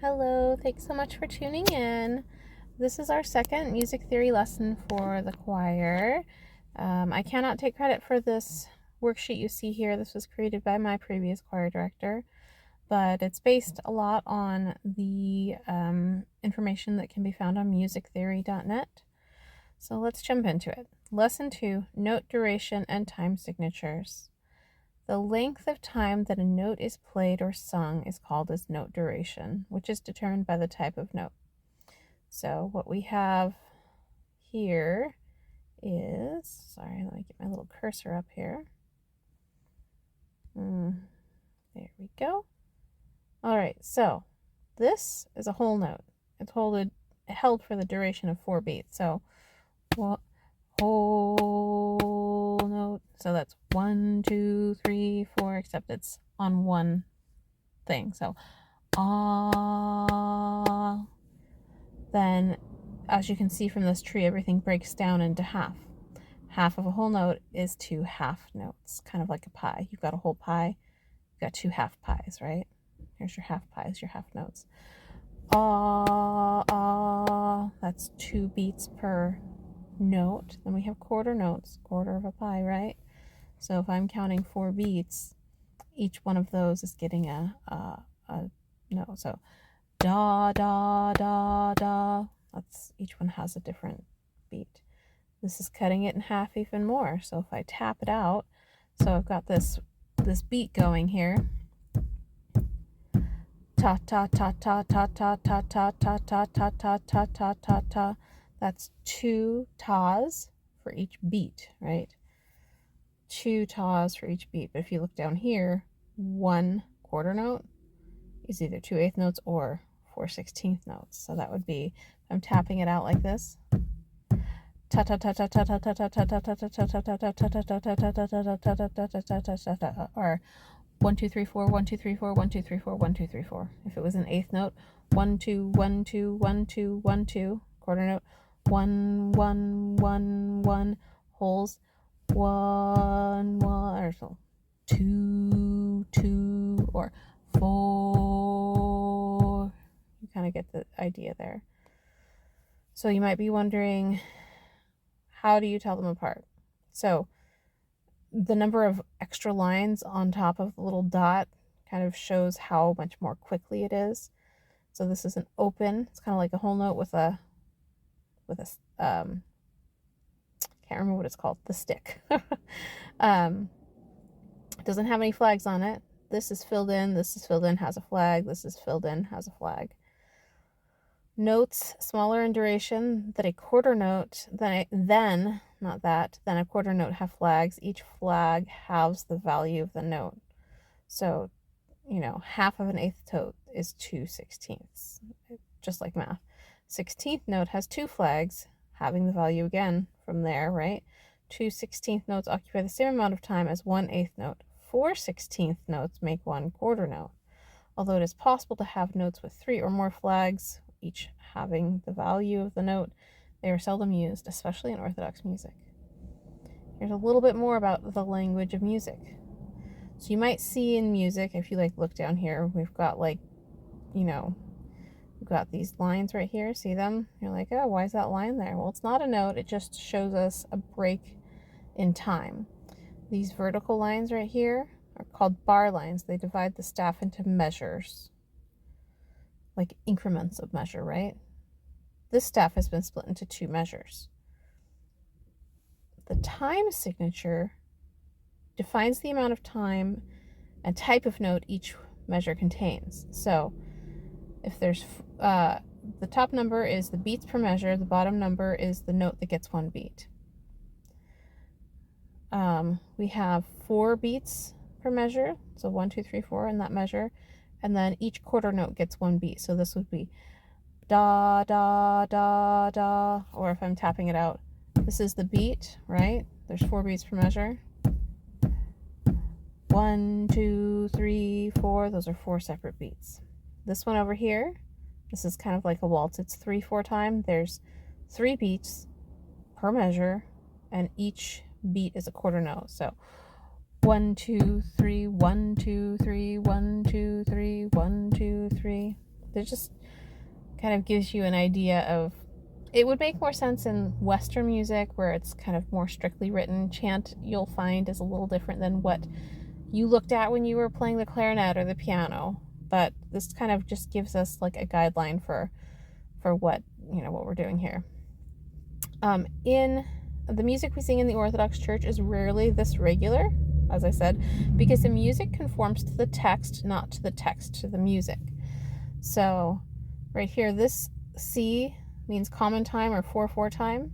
Hello, thanks so much for tuning in. This is our second music theory lesson for the choir. I cannot take credit for this worksheet you see here. This was created by my previous choir director, but it's based a lot on the information that can be found on musictheory.net. So let's jump into it. Lesson 2, note duration and time signatures. The length of time that a note is played or sung is called as note duration, which is determined by the type of note. So what we have here is, sorry, let me get my little cursor up here. There we go. All right, so this is a whole note. It's held for the duration of 4 beats. So whole note. So that's 1, 2, 3, 4, except it's on one thing. So ah. Then, as you can see from this tree, everything breaks down into half. Half of a whole note is 2 half notes, kind of like a pie. You've got a whole pie, you've got 2 half pies, right? Here's your half pies, your half notes. Ah, ah, that's 2 beats per note. Then we have quarter notes, quarter of a pie, right? So if I'm counting 4 beats, each one of those is getting a note. So da, da, da, da. Each one has a different beat. This is cutting it in half even more. So if I tap it out, so I've got this beat going here. Ta ta ta ta ta ta ta ta ta ta ta ta ta ta ta ta. That's 2 tas for each beat, right? 2 tas for each beat. But if you look down here, 1 quarter note is either 2 eighth notes or 4 16th notes. So that would be, I'm tapping it out like this. Ta ta ta ta ta ta ta ta ta ta ta ta ta ta ta ta ta ta ta ta, or 1 2 3 4 1 2 3 4 1 2 3 4 1 2 3 4. If it was an eighth note, 1 2 1 2 1 2 1 2, quarter note, 1 1 1 1, wholes, 1 1, or so 2 2, or 4. You kind of get the idea there. So you might be wondering, how do you tell them apart? So the number of extra lines on top of the little dot kind of shows how much more quickly it is. So this is an open, it's kind of like a whole note with a can't remember what it's called, the stick. It doesn't have any flags on it. This is filled in, this is filled in, has a flag, this is filled in, has a flag. Notes smaller in duration than a quarter note, then a quarter note have flags. Each flag has the value of the note. So, half of an eighth note is 2 16ths, just like math. 16th note has 2 flags, having the value again from there, right? 2 16th notes occupy the same amount of time as 1 eighth note. 4 16th notes make 1 quarter note. Although it is possible to have notes with 3 or more flags, each having the value of the note, they are seldom used, especially in Orthodox music. Here's a little bit more about the language of music. So you might see in music, if you look down here, we've got we've got these lines right here, see them? You're like, oh, why is that line there? Well, it's not a note, it just shows us a break in time. These vertical lines right here are called bar lines. They divide the staff into measures, like increments of measure, right? This staff has been split into 2 measures. The time signature defines the amount of time and type of note each measure contains. So if there's the top number is the beats per measure, the bottom number is the note that gets 1 beat. We have 4 beats per measure, so 1 2 3 4 in that measure, and then each quarter note gets 1 beat. So this would be da da da da, or if I'm tapping it out, this is the beat, right? There's 4 beats per measure. 1 2 3 4, those are 4 separate beats. This one over here, this is kind of like a waltz. It's 3 4 time. There's 3 beats per measure, and each beat is a quarter note. So 1 2 3 1 2 3 1 2 3 1 2 3. It just kind of gives you an idea of, it would make more sense in Western music where it's kind of more strictly written. Chant, you'll find, is a little different than what you looked at when you were playing the clarinet or the piano. But this kind of just gives us like a guideline for what, what we're doing here. In the music we sing in the Orthodox Church is rarely this regular, as I said, because the music conforms to the text, not to the text, to the music. So right here, this C means common time or 4/4 time.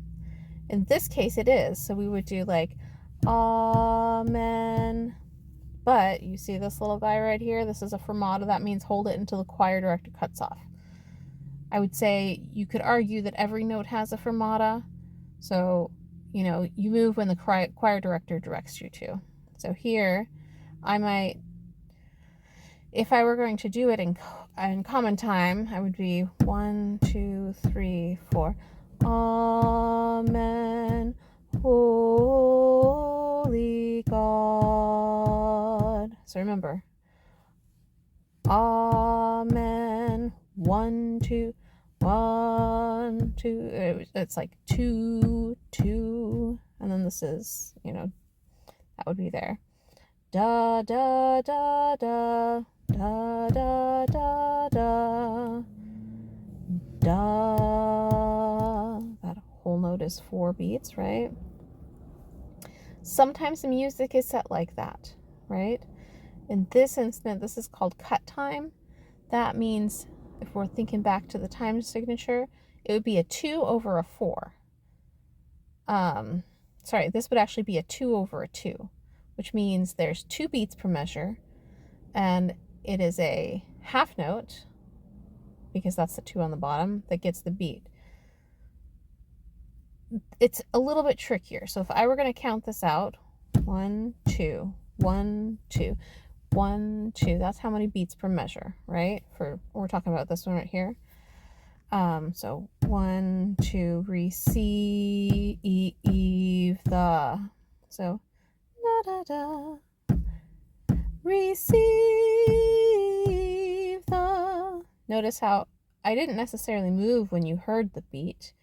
In this case it is, so we would do like Amen. But you see this little guy right here, this is a fermata. That means hold it until the choir director cuts off. I would say you could argue that every note has a fermata, so you move when the choir director directs you to. So here I might, if I were going to do it in common time, I would be 1, 2, 3, 4. Amen, holy God. So remember, Amen, 1, 2, 1, 2. It's like 2, 2, and then this is, that would be there. Da da da da da da da da da. That whole note is 4 beats, right? Sometimes the music is set like that, right? In this instant, this is called cut time. That means, if we're thinking back to the time signature, it would be a 2 over a 4. This would actually be a 2 over a 2, which means there's 2 beats per measure, and it is a half note, because that's the 2 on the bottom, that gets the beat. It's a little bit trickier. So if I were going to count this out, 1, 2, 1, 2, 1, 2, that's how many beats per measure, right? We're talking about this one right here. So 1, 2, receive the. So da da da. Receive the. Notice how I didn't necessarily move when you heard the beat.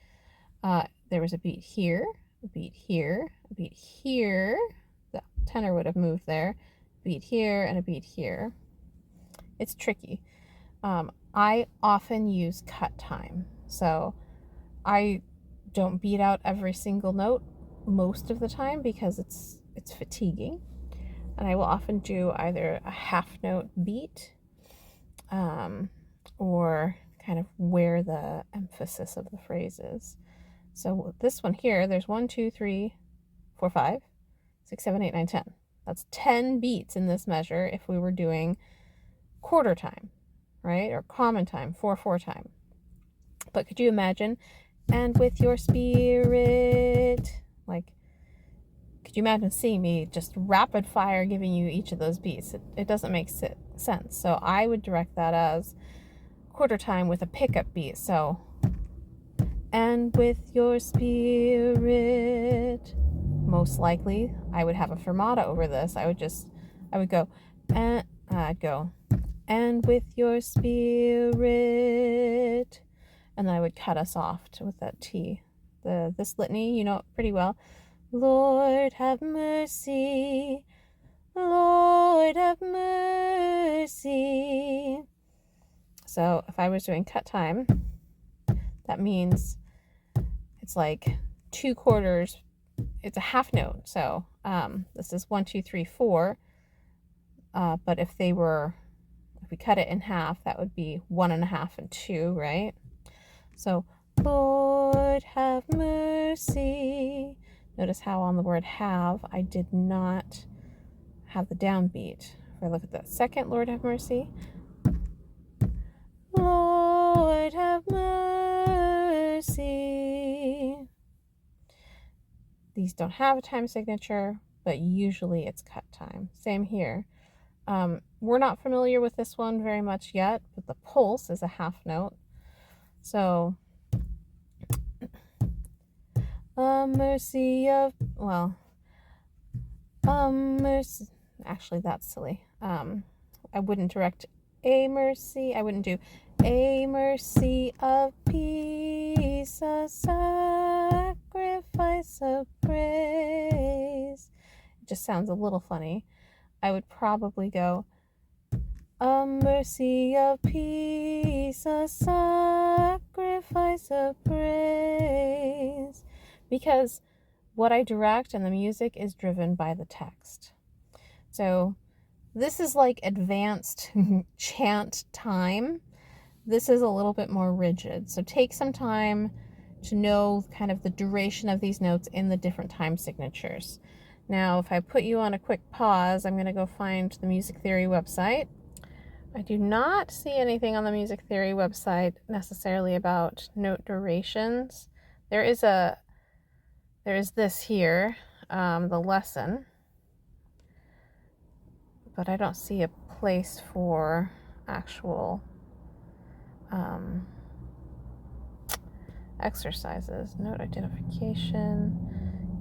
There was a beat here, a beat here, a beat here. The tenor would have moved there. A beat here and a beat here. It's tricky. I often use cut time. So I don't beat out every single note most of the time because it's fatiguing. And I will often do either a half note beat or kind of where the emphasis of the phrase is. So this one here, there's 1, 2, 3, 4, 5, 6, 7, 8, 9, 10. That's 10 beats in this measure if we were doing quarter time, right? Or common time, 4/4 time. But could you imagine, and with your spirit, like, could you imagine seeing me just rapid fire giving you each of those beats? It doesn't make sense. So I would direct that as quarter time with a pickup beat. So, and with your spirit, most likely I would have a fermata over this. I would go, and I'd go, and with your spirit, and then I would cut us off with that T. This litany, you know it pretty well. Lord have mercy, Lord have mercy. So if I was doing cut time, that means it's like 2/4. It's a half note. So this is 1, 2, 3, 4. But if we cut it in half, that would be 1.5 and 2, right? So Lord have mercy. Notice how on the word have, I did not have the downbeat. If I look at the second Lord have mercy, Lord have mercy. These don't have a time signature, but usually it's cut time. Same here. We're not familiar with this one very much yet, but the pulse is a half note. So, mercy, actually that's silly. I wouldn't direct a mercy. I wouldn't do A mercy of peace, a sacrifice of praise. It just sounds a little funny. I would probably go, a mercy of peace, a sacrifice of praise. Because what I direct and the music is driven by the text. So this is like advanced chant time. This is a little bit more rigid. So take some time to know kind of the duration of these notes in the different time signatures. Now, if I put you on a quick pause, I'm going to go find the music theory website. I do not see anything on the music theory website necessarily about note durations. There is this here, the lesson, but I don't see a place for actual exercises. Note identification,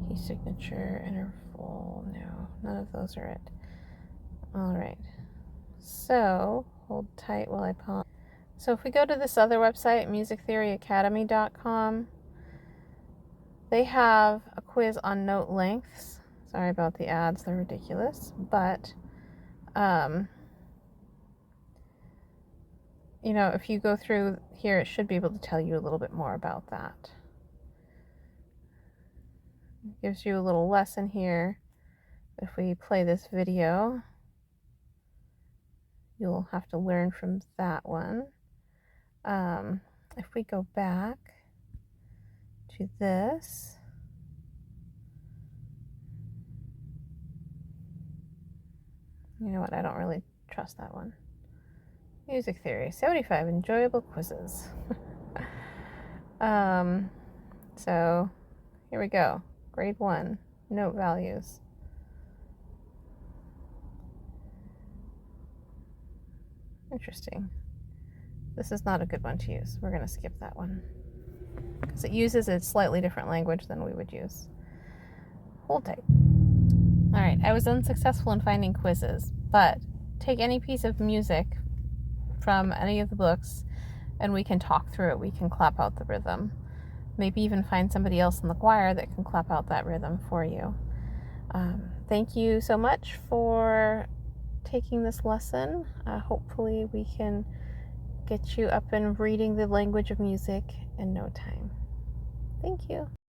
key signature, interval. No, none of those are it. All right. So hold tight while I pause. So if we go to this other website, musictheoryacademy.com, they have a quiz on note lengths. Sorry about the ads, they're ridiculous. But, you know, if you go through here, it should be able to tell you a little bit more about that. It gives you a little lesson here. If we play this video, you'll have to learn from that one. If we go back to this, you know what, I don't really trust that one. Music theory, 75 enjoyable quizzes. So here we go. Grade 1, note values. Interesting. This is not a good one to use. We're going to skip that one because it uses a slightly different language than we would use. Hold tight. All right, I was unsuccessful in finding quizzes, but take any piece of music from any of the books and we can talk through it. We can clap out the rhythm. Maybe even find somebody else in the choir that can clap out that rhythm for you. Thank you so much for taking this lesson. Hopefully we can get you up and reading the language of music in no time. Thank you.